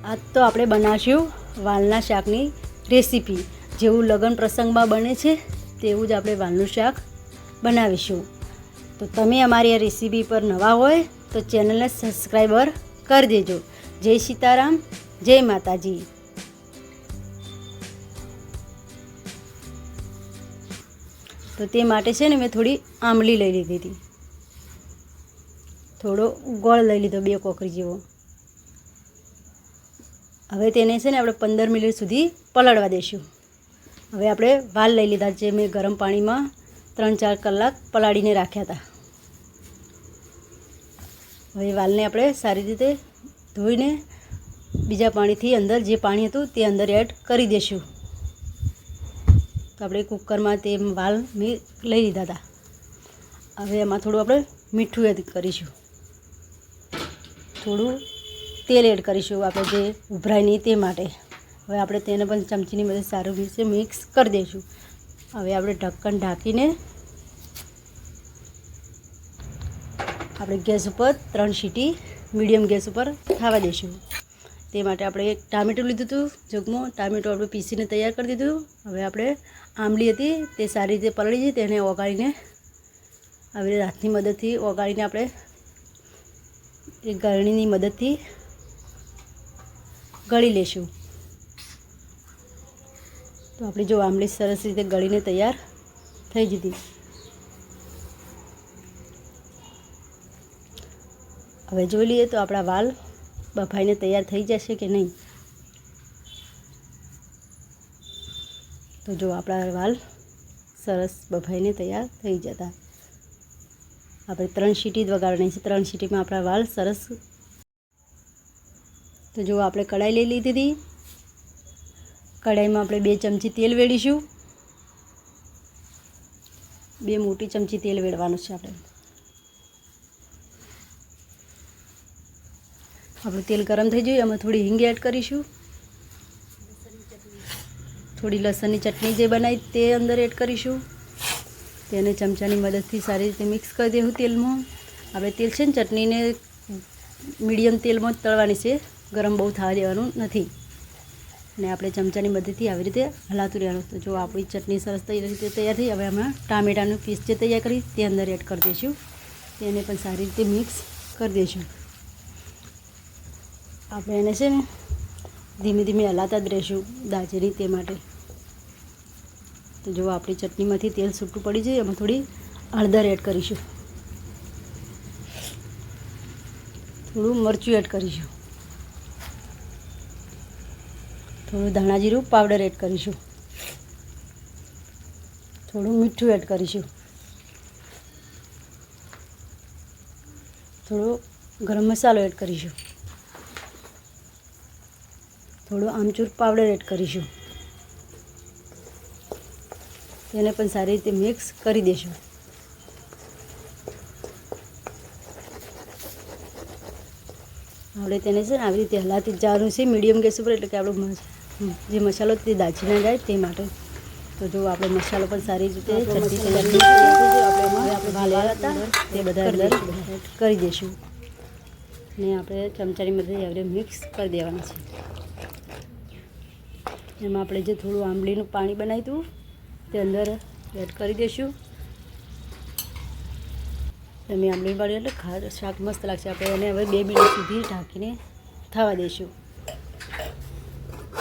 આજ તો આપણે બનાવીશું વાલના શાકની રેસીપી। જેવું લગ્ન પ્રસંગમાં બને છે તેવું જ આપણે વાલનું શાક બનાવીશું। તો તમે અમારી આ રેસીપી પર નવા હોય તો ચેનલને સબસ્ક્રાઈબર કરી દેજો। જય સીતારામ, જય માતાજી। તો તે માટે છે ને મેં થોડી આંબલી લઈ લીધી હતી, થોડો ગોળ લઈ લીધો 2 કોકરી જેવો। હવે તેને છે ને આપણે 15 મિનિટ સુધી પલાળવા દઈશું। હવે આપણે વાલ લઈ લીધા, જે મેં ગરમ પાણીમાં 3-4 કલાક પલાળીને રાખ્યા હતા। હવે વાલને આપણે સારી રીતે ધોઈને બીજા પાણીથી અંદર જે પાણી હતું તે અંદર એડ કરી દઈશું। તો આપણે કુકરમાં તે વાલ મેં લઈ લીધા હતા। હવે એમાં થોડું આપણે મીઠું એડ કરીશું, થોડું તેલ એડ કરીશું આપણે જે ઉભરાય નહીં તે માટે। હવે આપણે તેને પણ ચમચીની મદદ સારું રીતે મિક્સ કરી દઈશું। હવે આપણે ઢક્કન ઢાંકીને આપણે ગેસ ઉપર 3 સીટી મીડિયમ ગેસ ઉપર થવા દઈશું। તે માટે આપણે એક ટામેટું લીધું હતું, જગમાં ટામેટું આપણે પીસીને તૈયાર કરી દીધું। હવે આપણે આંબલી હતી તે સારી રીતે પલળી છે, તેને ઓગાળીને આવી હાથની મદદથી ઓગાળીને આપણે એક ગળણીની મદદથી ગળી લેશું। તો આપણી જો આંબલી સરસ રીતે ગળીને તૈયાર થઈ જતી। હવે જોઈ લઈએ તો આપણા વાલ બફાઈને તૈયાર થઈ જશે કે નહીં। તો જો આપણા વાલ સરસ બફાઈને તૈયાર થઈ જતા। આપણે 3 સીટી જ વગાડવાની છે, 3 સીટીમાં આપણા વાલ સરસ। તો જો આપણે કઢાઈ લઈ લીધી હતી, કઢાઈમાં આપણે 2 ચમચી તેલ વેડીશું। 2 મોટી ચમચી તેલ વેડવાનું છે આપણે। આપણું તેલ ગરમ થઈ જાય, એમાં થોડી હિંગ એડ કરીશું, થોડી લસણની ચટણી જે બનાવી તે અંદર એડ કરીશું। તેને ચમચાની મદદથી સારી રીતે મિક્સ કરી દેવું તેલમાં। આપણે તેલ છે ને ચટણીને મીડિયમ તેલમાં જ તળવાની છે, ગરમ બહુ થવા દેવાનું નથી। અને આપણે ચમચાની મદદથી આવી રીતે હલાતું રહેવાનું। તો જો આપણી ચટણી સરસ રીતે તૈયાર થઈ। હવે અમે ટામેટાનું પીસ જે તૈયાર કરી તે અંદર એડ કરી દઈશું, તેને પણ સારી રીતે મિક્સ કરી દઈશું। આપણે એને છે ને ધીમે ધીમે હલાતા જ રહીશું દાજેની તે માટે। તો જો આપણી ચટણીમાંથી તેલ છૂટું પડી જાય, એમાં થોડી હળદર એડ કરીશું, થોડું મરચું એડ કરીશું, થોડું ધાણા જીરું પાવડર એડ કરીશું, થોડું મીઠું એડ કરીશું, થોડો ગરમ મસાલો એડ કરીશું, થોડું આમચૂર પાવડર એડ કરીશું। તેને પણ સારી રીતે મિક્સ કરી દઈશું। આપણે તેને છે ને આવી રીતે હલાતી જવાનું છે મીડિયમ ગેસ ઉપર, એટલે કે આપણો જે મસાલો તે દાજી ના જાય તે માટે। તો જો આપણે મસાલો પણ સારી રીતે ચટણી તૈયાર હતા તે બધા અંદર એડ કરી દઈશું, ને આપણે ચમચાની મદદથી આવી રીતે મિક્સ કરી દેવાના છે। એમાં આપણે જે થોડું આંબલીનું પાણી બનાવ્યું હતું તે અંદર એડ કરી દઈશું। તમે આંબલી પાણી એટલે શાક મસ્ત લાગશે। આપણે એને હવે 2 મિનિટ સુધી ઢાંકીને થવા દઈશું।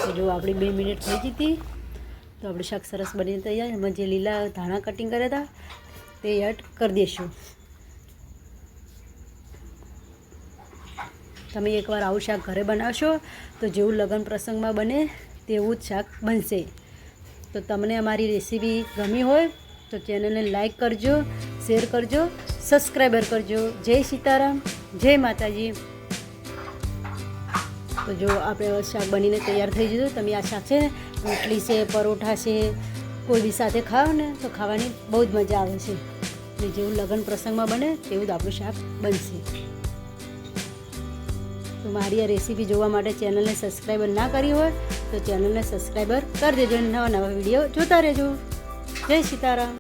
તો જો આપણી 2 મિનિટ થઈ જતી તો આપણું શાક સરસ બનીને તૈયાર। એમાં જે લીલા ધાણા કટિંગ કર્યા હતા તે એડ કરી દઈશું। તમે એકવાર આવું શાક ઘરે બનાવશો તો જેવું લગ્ન પ્રસંગમાં બને તેવું જ શાક બનશે। તો તમને અમારી રેસીપી ગમી હોય તો ચેનલને લાઈક કરજો, શેર કરજો, સબસ્ક્રાઈબર કરજો। જય સીતારામ, જય માતાજી। તો જો આપણે શાક બનીને તૈયાર થઈ જતું। તમે આ શાક છે ને રોટલી છે, પરોઠા છે, કોઈ બી સાથે ખાઓ ને તો ખાવાની બહુ જ મજા આવે છે। અને જેવું લગ્ન પ્રસંગમાં બને તેવું જ આપણું શાક બનશે। તો મારી આ રેસીપી જોવા માટે ચેનલને સબસ્ક્રાઈબર ના કરી હોય તો ચેનલને સબસ્ક્રાઈબર કરી દેજો, નવા નવા વિડીયો જોતા રહેજો। જય સીતારામ।